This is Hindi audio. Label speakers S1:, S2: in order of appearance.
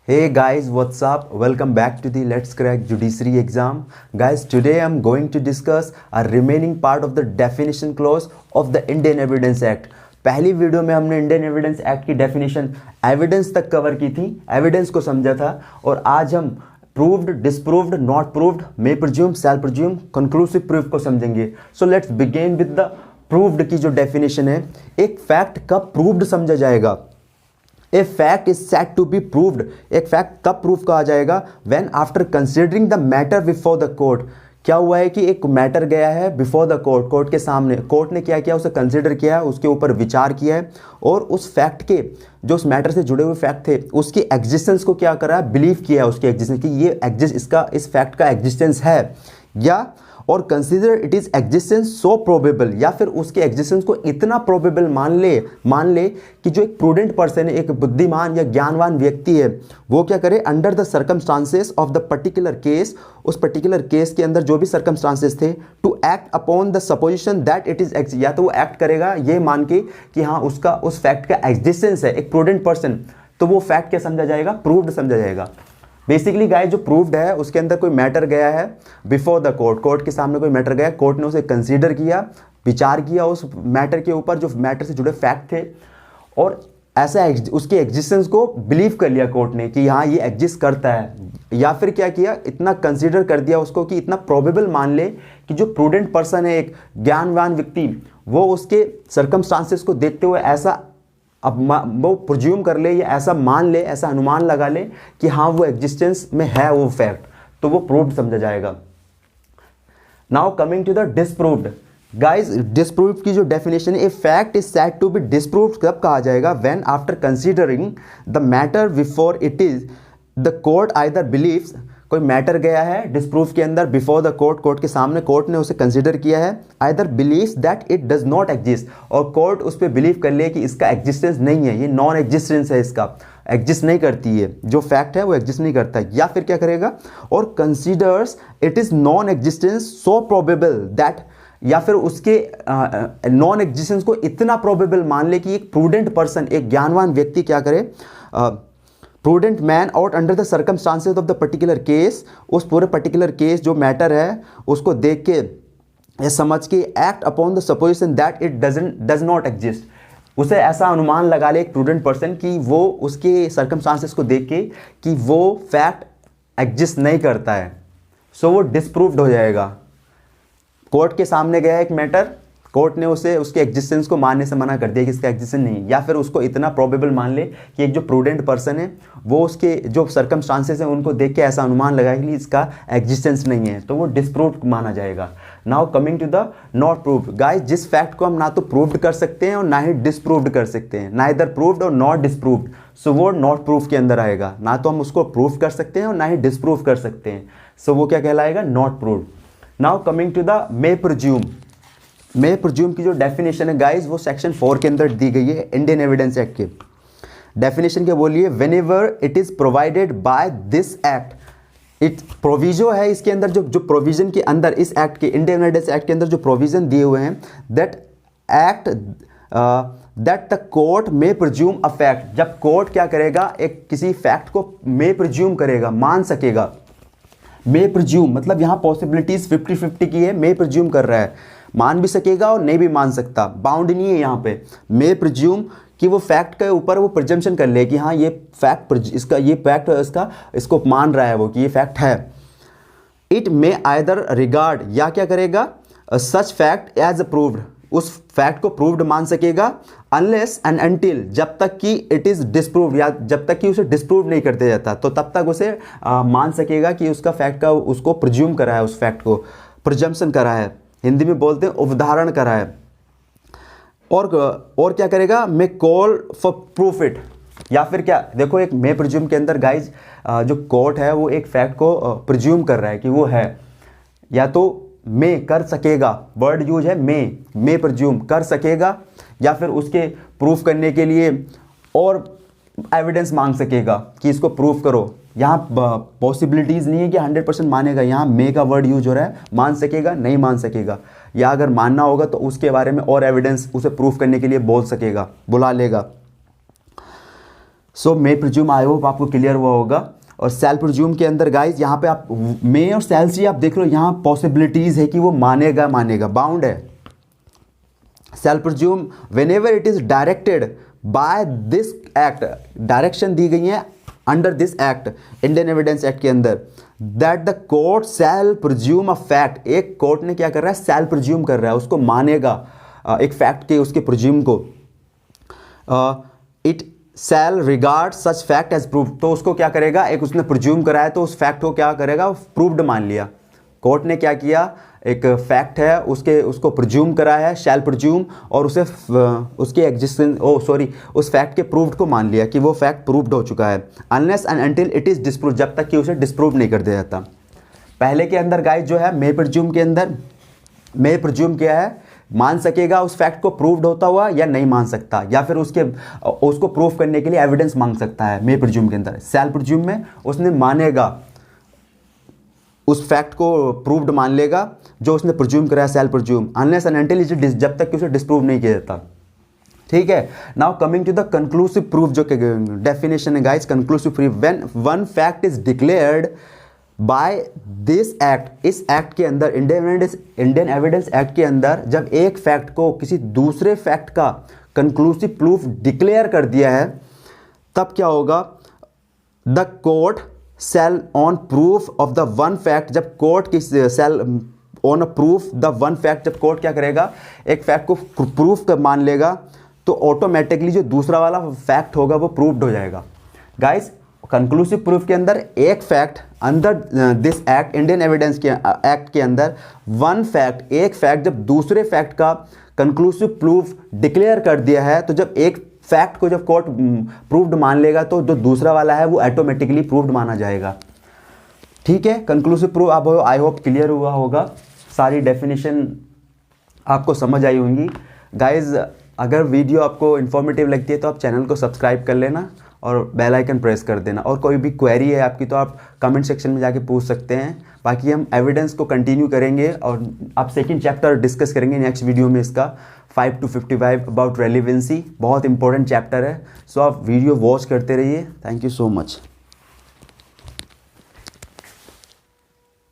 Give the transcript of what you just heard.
S1: Hey guys, what's up? Welcome back to the Let's Crack Judiciary exam. Guys, today I'm going to discuss a remaining part of the definition clause of the Indian Evidence Act. पहली वीडियो में हमने इंडियन एविडेंस एक्ट की डेफिनेशन एविडेंस तक कवर की थी, एविडेंस को समझा था, और आज हम proved, disproved, not proved, may presume, shell presume, conclusive proof को समझेंगे. So let's begin with the proved की जो डेफिनेशन है. एक फैक्ट कब प्रूव्ड समझा जाएगा? A fact is set to be proved. एक फैक्ट तब प्रूफ कहा जाएगा when after considering the matter before the court. क्या हुआ है कि एक मैटर गया है बिफोर द कोर्ट, कोर्ट के सामने, कोर्ट ने क्या किया, उसे कंसिडर किया है, उसके ऊपर विचार किया है, और उस फैक्ट के जो उस मैटर से जुड़े हुए फैक्ट थे उसकी एग्जिस्टेंस को क्या करा है, बिलीव किया है उसके एग्जिस्टेंस कि ये एग्जिस्ट, इसका इस फैक्ट का एग्जिस्टेंस है, या और consider it is existence so probable, या फिर उसके एग्जिस्टेंस को इतना प्रोबेबल मान ले कि जो एक प्रूडेंट पर्सन है, एक बुद्धिमान या ज्ञानवान व्यक्ति है, वो क्या करे, under the circumstances of the particular case, उस पर्टिकुलर केस के अंदर जो भी सर्कमस्टांसेस थे, to act upon the supposition that it is exist, या तो वो एक्ट करेगा ये मान के कि हाँ उसका उस फैक्ट का एग्जिस्टेंस है, एक प्रूडेंट पर्सन, तो वो फैक्ट क्या समझा जाएगा, प्रूव्ड समझा जाएगा. बेसिकली गाइस, जो प्रूव्ड है उसके अंदर कोई मैटर गया है बिफोर द कोर्ट, कोर्ट के सामने कोई मैटर गया, कोर्ट ने उसे कंसीडर किया, विचार किया उस मैटर के ऊपर, जो मैटर से जुड़े फैक्ट थे, और ऐसा उसके एग्जिस्टेंस को बिलीव कर लिया कोर्ट ने कि हाँ ये एग्जिस्ट करता है, या फिर क्या किया, इतना कंसीडर कर दिया उसको कि इतना प्रोबेबल मान ले कि जो प्रूडेंट पर्सन है, एक ज्ञानवान व्यक्ति, वो उसके सर्कमस्टांसेस को देखते हुए ऐसा अब वो प्रिज्यूम कर ले, या ऐसा मान ले, ऐसा अनुमान लगा ले कि हाँ वो एग्जिस्टेंस में है वो फैक्ट, तो वो प्रूव्ड समझा जाएगा. Now coming to the disproved. Guys, disproved की जो डेफिनेशन है, a fact is said to be disproved कब कहा जाएगा, when after considering the matter before it is the court either believes, कोई मैटर गया है डिसप्रूव के अंदर बिफोर द कोर्ट, कोर्ट के सामने, कोर्ट ने उसे कंसीडर किया है, either believes that it does not exist, और कोर्ट उस पर बिलीव कर ले कि इसका एग्जिस्टेंस नहीं है, ये नॉन एग्जिस्टेंस है, इसका एग्जिस्ट नहीं करती है, जो फैक्ट है वो एग्जिस्ट नहीं करता है, या फिर क्या करेगा, और considers it is non existence so probable that, या फिर उसके नॉन एग्जिस्टेंस को इतना प्रोबेबल मान ले कि एक प्रूडेंट पर्सन, एक ज्ञानवान व्यक्ति क्या करे, prudent man out under the circumstances of the particular case, उस पूरे पर्टिकुलर केस जो मैटर है उसको देख के या समझ के, act upon the supposition that it does not exist, उसे ऐसा अनुमान लगा ले एक प्रूडेंट पर्सन कि वो उसके सर्कमस्टांसेस को देख के कि वो फैक्ट एग्जिस्ट नहीं करता है, सो वो डिसप्रूव्ड हो जाएगा. कोर्ट के सामने गया एक मैटर, कोर्ट ने उसे उसके एग्जिस्टेंस को मानने से मना कर दिया कि इसका एग्जिस्टेंस नहीं है, या फिर उसको इतना प्रोबेबल मान ले कि एक जो प्रूडेंट पर्सन है वो उसके जो सर्कमस्टांसेस हैं उनको देख के ऐसा अनुमान लगाए कि इसका एग्जिस्टेंस नहीं है, तो वो डिसप्रूव्ड माना जाएगा. Now coming to the not proved. Guys, जिस फैक्ट को हम ना तो प्रूव्ड कर सकते हैं और ना ही डिसप्रूव्ड कर सकते हैं, ना इधर प्रूव्ड और नॉट डिसप्रूव्ड, सो वो नॉट प्रूफ के अंदर आएगा. ना तो हम उसको प्रूव कर सकते हैं और ना ही डिसप्रूव कर सकते हैं, सो वो क्या कहलाएगा, not proved. Now coming to the may presume. May presume की जो डेफिनेशन है गाइस, वो सेक्शन 4 के अंदर दी गई है इंडियन एविडेंस एक्ट के. डेफिनेशन क्या बोलिए, whenever it is provided by this act, it proviso है इसके अंदर, जो प्रोविजन के अंदर, इस एक्ट के, इंडियन एविडेंस एक्ट के अंदर जो प्रोविजन दिए हुए हैं, that act that the court may presume a fact. जब कोर्ट क्या करेगा, एक किसी फैक्ट को मे प्रिज्यूम करेगा, मान सकेगा. मे प्रिज्यूम मतलब यहाँ पॉसिबिलिटीज 50-50 की है, मे प्रिज्यूम कर रहा है, मान भी सकेगा और नहीं भी मान सकता, बाउंड नहीं है यहाँ पे. मे प्रिज्यूम कि वो फैक्ट के ऊपर वो प्रिजम्पशन कर ले कि हाँ ये फैक्ट, इसका ये फैक्ट, इसको मान रहा है वो कि ये फैक्ट है. इट मे आइदर रिगार्ड, या क्या करेगा, सच फैक्ट एज प्रूव्ड, उस फैक्ट को प्रूव्ड मान सकेगा, अनलेस एंड अनटिल, जब तक कि इट इज डिसप्रूव्ड, या जब तक कि उसे डिसप्रूव नहीं करते जाता, तो तब तक उसे मान सकेगा कि उसका फैक्ट का, उसको प्रिज्यूम करा है, उस फैक्ट को प्रिजम्पशन करा है, हिंदी में बोलते हैं उदाहरण करा है. और क्या करेगा, मे कॉल फॉर प्रूफ इट, या फिर क्या, देखो एक मे प्रिज्यूम के अंदर गाइज, जो कोर्ट है वो एक फैक्ट को प्रिज्यूम कर रहा है कि वो है, या तो मे कर सकेगा, वर्ड यूज है मे प्रिज्यूम कर सकेगा, या फिर उसके प्रूफ करने के लिए और एविडेंस मांग सकेगा कि इसको प्रूफ करो. यहाँ पॉसिबिलिटीज़ नहीं है कि 100% मानेगा, यहाँ मे का वर्ड यूज हो रहा है, मान सकेगा, नहीं मान सकेगा, या अगर मानना होगा तो उसके बारे में और एविडेंस उसे प्रूफ करने के लिए बोल सकेगा, बुला लेगा. सो मे प्रिज्यूम, आई होप आपको क्लियर हुआ होगा। और सेल प्रिज्यूम के अंदर गाइज यहाँ पे आप मे और सेल से आप देख लो, यहाँ पॉसिबिलिटीज है कि वो मानेगा, बाउंड है। Shall presume whenever it is directed by this act, direction दी गई है under this act, Indian evidence act के अंदर, that the court shall presume a fact, एक कोर्ट ने क्या कर रहा है, सेल प्रिज्यूम कर रहा है, उसको मानेगा एक फैक्ट के, उसके प्रिज्यूम को। It shall regard such fact as proof, तो उसको क्या करेगा, एक उसने प्रिज्यूम कराया तो उस फैक्ट को क्या करेगा, प्रूव्ड मान लिया। कोर्ट ने क्या किया, एक फैक्ट है उसको प्रिज्यूम करा है, शैल प्रिज्यूम, और उसे उसके एग्जिस्टेंस उस फैक्ट के प्रूव्ड को मान लिया कि वो फैक्ट प्रूव्ड हो चुका है, unless and until it is disprove, जब तक कि उसे डिस्प्रूव नहीं कर दिया जाता। पहले के अंदर गाइस जो है मे प्रिज्यूम के अंदर, मे प्रिज्यूम क्या है, मान सकेगा उस फैक्ट को प्रूव्ड होता हुआ या नहीं मान सकता, या फिर उसको प्रूव करने के लिए एविडेंस मांग सकता है मे प्रिज्यूम के अंदर। सेल प्रिज्यूम में उसने मानेगा, उस फैक्ट को प्रूव्ड मान लेगा जो उसने प्रिज्यूम कराया, shall presume, unless and until जब तक कि उसे डिस्प्रूव नहीं किया जाता। ठीक है, now coming to the conclusive proof, जो डेफिनेशन है guys, conclusive proof, when one fact is declared by this act, इस एक्ट के अंदर, इंडियन एविडेंस एक्ट के अंदर, जब एक फैक्ट को किसी दूसरे फैक्ट का कंक्लूसिव प्रूफ डिक्लेयर कर दिया है, तब क्या होगा, the court shall on proof of the one fact, जब कोर्ट की shall on a proof the one fact, जब कोर्ट क्या करेगा, एक फैक्ट को प्रूफ कर मान लेगा, तो ऑटोमेटिकली जो दूसरा वाला फैक्ट होगा वो प्रूव्ड हो जाएगा। गाइस, कंक्लूसिव प्रूफ के अंदर एक फैक्ट अंदर दिस एक्ट, इंडियन एविडेंस के एक्ट के अंदर, वन फैक्ट, एक फैक्ट जब दूसरे फैक्ट का कंक्लूसिव प्रूफ डिक्लेयर कर दिया है, तो जब एक फैक्ट को जब कोर्ट प्रूव्ड मान लेगा तो जो दूसरा वाला है वो ऑटोमेटिकली प्रूव्ड माना जाएगा। ठीक है, कंक्लूसिव प्रूफ आप आई होप क्लियर हुआ होगा, सारी डेफिनेशन आपको समझ आई होंगी। गाइज, अगर वीडियो आपको इन्फॉर्मेटिव लगती है तो आप चैनल को सब्सक्राइब कर लेना और बेल आइकन प्रेस कर देना, और कोई भी क्वेरी है आपकी तो आप कमेंट सेक्शन में जाके पूछ सकते हैं। बाकी हम एविडेंस को कंटिन्यू करेंगे और आप सेकंड चैप्टर डिस्कस करेंगे नेक्स्ट वीडियो में, इसका 5 to 55 अबाउट रेलिवेंसी, बहुत इंपॉर्टेंट चैप्टर है। सो आप वीडियो वॉच करते रहिए। Thank you so much.